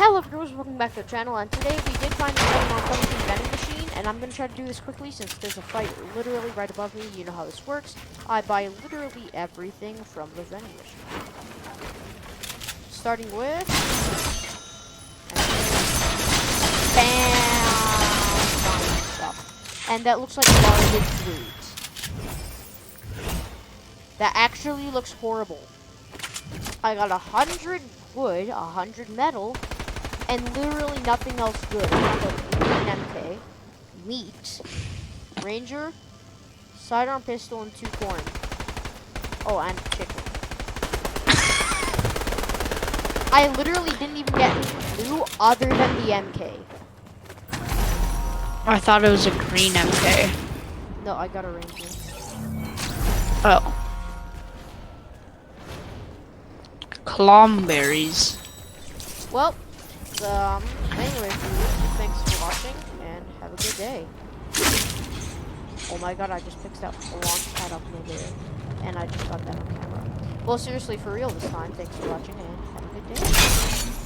Hello viewers, welcome back to the channel, and today we did find a non-function vending machine, and I'm going to try to do this quickly since there's a fight literally right above me. You know how this works. I buy literally everything from the vending machine. Starting with... BAM! Stuff. And that looks like garbage foods. That actually looks horrible. I got 100 wood, 100 metal, and literally nothing else good. I got an MK, meat, ranger, sidearm pistol, and 2 corn. Oh, and chicken. I literally didn't even get any blue other than the MK. I thought it was a green MK. No, I got a ranger. Oh. Clomberries. Well, anyway, thanks for watching, and have a good day. Oh my god, I just picked up a launch pad up in the air, and I just got that on camera. Well, seriously, for real this time, thanks for watching, and have a good day.